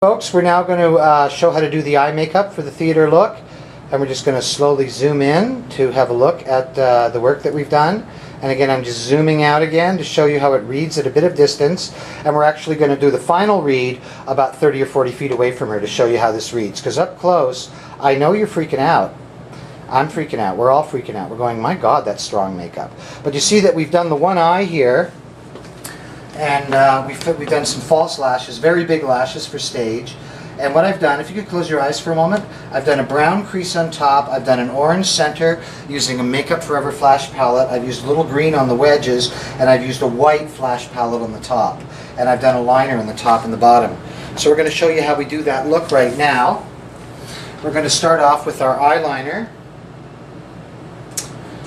Folks, we're now going to show how to do the eye makeup for the theater look, and we're just going to slowly zoom in to have a look at the work that we've done. And again, I'm just zooming out again to show you how it reads at a bit of distance, and we're actually going to do the final read about 30 or 40 feet away from her to show you how this reads, because up close I know you're freaking out. I'm freaking out. We're all freaking out. We're going, my God, that's strong makeup. But you see that we've done the one eye here. And we've done some false lashes, very big lashes for stage. And what I've done, if you could close your eyes for a moment, I've done a brown crease on top, I've done an orange center using a Makeup Forever flash palette, I've used a little green on the wedges, and I've used a white flash palette on the top. And I've done a liner on the top and the bottom. So we're going to show you how we do that look right now. We're going to start off with our eyeliner.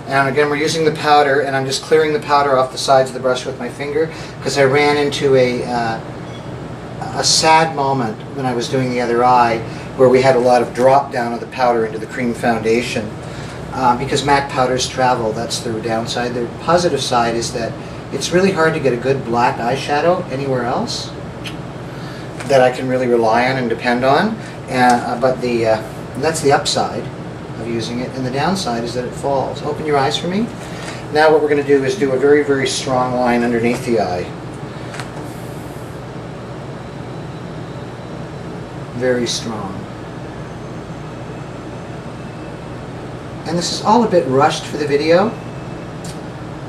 And again, we're using the powder, and I'm just clearing the powder off the sides of the brush with my finger because I ran into a sad moment when I was doing the other eye where we had a lot of drop down of the powder into the cream foundation. Because MAC powders travel, that's the downside. The positive side is that it's really hard to get a good black eyeshadow anywhere else that I can really rely on and depend on. But that's the upside of using it, and the downside is that it falls. Open your eyes for me. Now what we're going to do is do a very, very strong line underneath the eye. Very strong. And this is all a bit rushed for the video,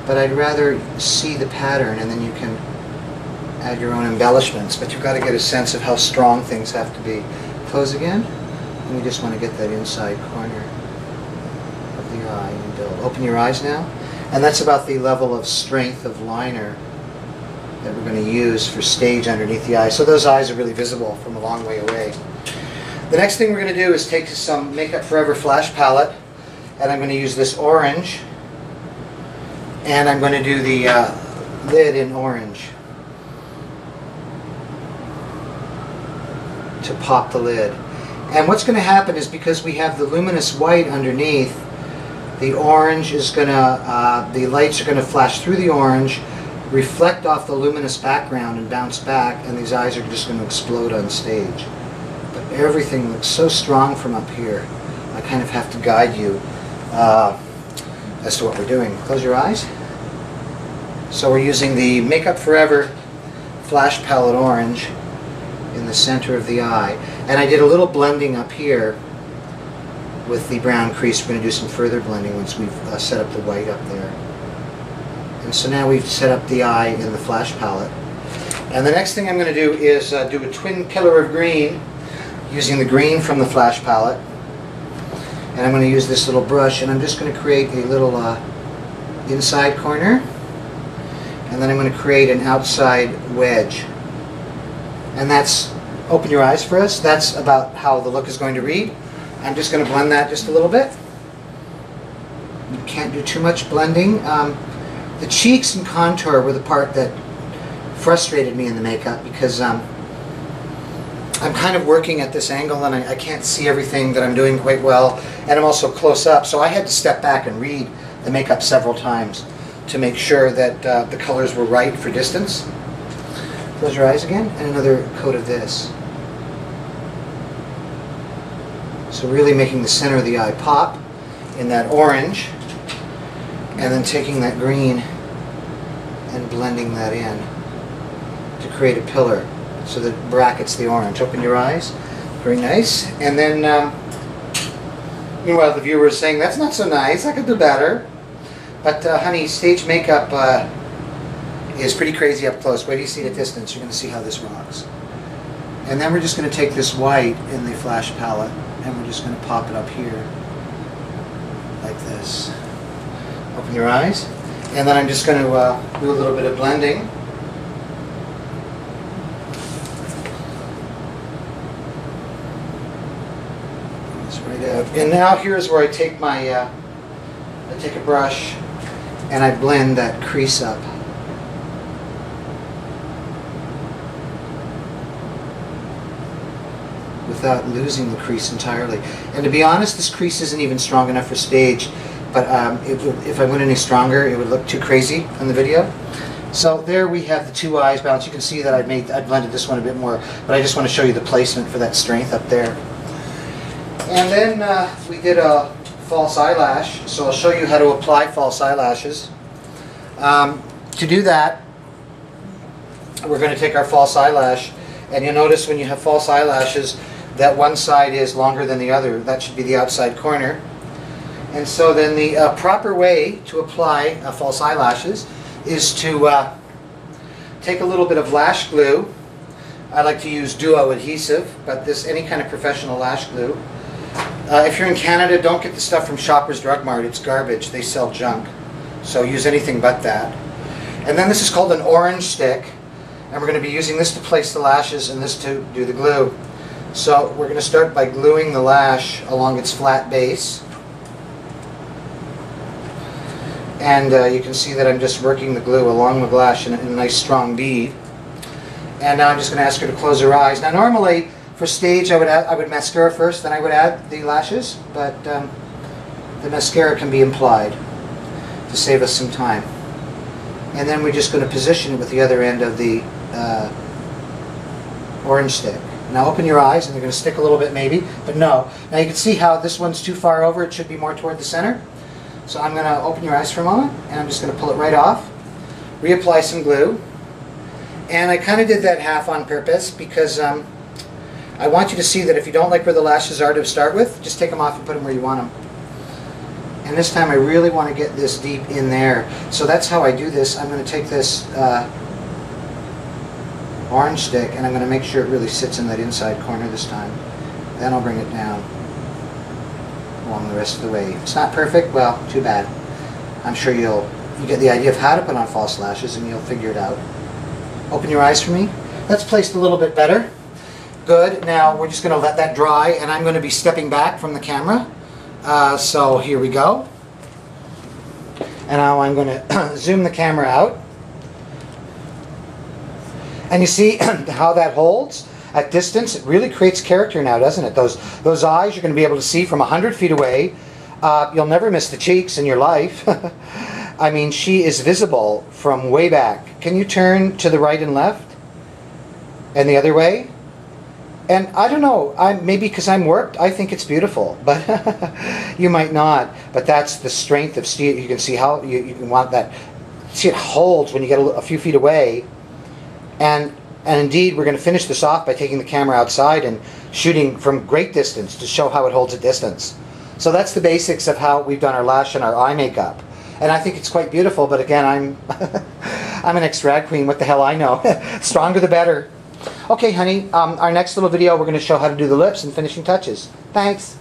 but I'd rather see the pattern and then you can add your own embellishments, but you've got to get a sense of how strong things have to be. Close again, and you just want to get that inside corner of the eye and build. Open your eyes now, and that's about the level of strength of liner that we're going to use for stage underneath the eye, so those eyes are really visible from a long way away. The next thing we're going to do is take some Makeup Forever flash palette, and I'm going to use this orange, and I'm going to do the lid in orange to pop the lid. And what's going to happen is, because we have the luminous white underneath, the orange is going to, the lights are going to flash through the orange, reflect off the luminous background and bounce back, and these eyes are just going to explode on stage. But everything looks so strong from up here. I kind of have to guide you as to what we're doing. Close your eyes. So we're using the Makeup Forever Flash Palette Orange in the center of the eye. And I did a little blending up here with the brown crease. We're going to do some further blending once we've set up the white up there. And so now we've set up the eye in the flash palette. And the next thing I'm going to do is do a twin pillar of green using the green from the flash palette. And I'm going to use this little brush, and I'm just going to create a little inside corner. And then I'm going to create an outside wedge. And that's, open your eyes for us, that's about how the look is going to read. I'm just going to blend that just a little bit. You can't do too much blending. The cheeks and contour were the part that frustrated me in the makeup, because I'm kind of working at this angle and I can't see everything that I'm doing quite well, and I'm also close up, so I had to step back and read the makeup several times to make sure that the colors were right for distance. Close your eyes again, and another coat of this. So really making the center of the eye pop in that orange, and then taking that green and blending that in to create a pillar so that it brackets the orange. Open your eyes. Very nice. And then, meanwhile, the viewer is saying, that's not so nice, I could do better. But honey, stage makeup is pretty crazy up close. Wait till you see it at distance, you're going to see how this rocks. And then we're just going to take this white in the flash palette, and we're just going to pop it up here like this. Open your eyes, and then I'm just going to do a little bit of blending. It's right out. And now here's where I take my I take a brush and I blend that crease up. Without losing the crease entirely. And to be honest, this crease isn't even strong enough for stage, but if I went any stronger, it would look too crazy on the video. So there we have the two eyes balanced. You can see that I blended this one a bit more, but I just want to show you the placement for that strength up there. And then we did a false eyelash, so I'll show you how to apply false eyelashes. To do that, we're going to take our false eyelash, and you'll notice when you have false eyelashes that one side is longer than the other. That should be the outside corner. And so then the proper way to apply false eyelashes is to take a little bit of lash glue. I like to use Duo adhesive, but any kind of professional lash glue. If you're in Canada, don't get the stuff from Shoppers Drug Mart. It's garbage. They sell junk. So use anything but that. And then this is called an orange stick, and we're going to be using this to place the lashes and this to do the glue. So we're going to start by gluing the lash along its flat base. And you can see that I'm just working the glue along the lash in a nice strong bead. And now I'm just going to ask her to close her eyes. Now normally for stage I would mascara first, then I would add the lashes, but the mascara can be implied to save us some time. And then we're just going to position it with the other end of the orange stick. Now open your eyes, and they're going to stick a little bit maybe, but no. Now you can see how this one's too far over. It should be more toward the center. So I'm going to open your eyes for a moment, and I'm just going to pull it right off, reapply some glue. And I kind of did that half on purpose because I want you to see that if you don't like where the lashes are to start with, just take them off and put them where you want them. And this time I really want to get this deep in there. So that's how I do this. I'm going to take this orange stick, and I'm going to make sure it really sits in that inside corner this time. Then I'll bring it down along the rest of the way. It's not perfect, well, too bad. I'm sure you get the idea of how to put on false lashes, and you'll figure it out. Open your eyes for me. That's placed a little bit better. Good. Now we're just going to let that dry, and I'm going to be stepping back from the camera. So here we go. And now I'm going to zoom the camera out. And you see how that holds at distance? It really creates character now, doesn't it? Those eyes you're going to be able to see from 100 feet away. You'll never miss the cheeks in your life. I mean, she is visible from way back. Can you turn to the right and left? And the other way? And I don't know, maybe because I'm worked, I think it's beautiful, but you might not. But that's the strength of steel. You can see how you can want that. See, it holds when you get a few feet away. And indeed, we're going to finish this off by taking the camera outside and shooting from great distance to show how it holds at distance. So that's the basics of how we've done our lash and our eye makeup. And I think it's quite beautiful, but again, I'm an ex-drag queen. What the hell I know? Stronger the better. Okay, honey, our next little video, we're going to show how to do the lips and finishing touches. Thanks.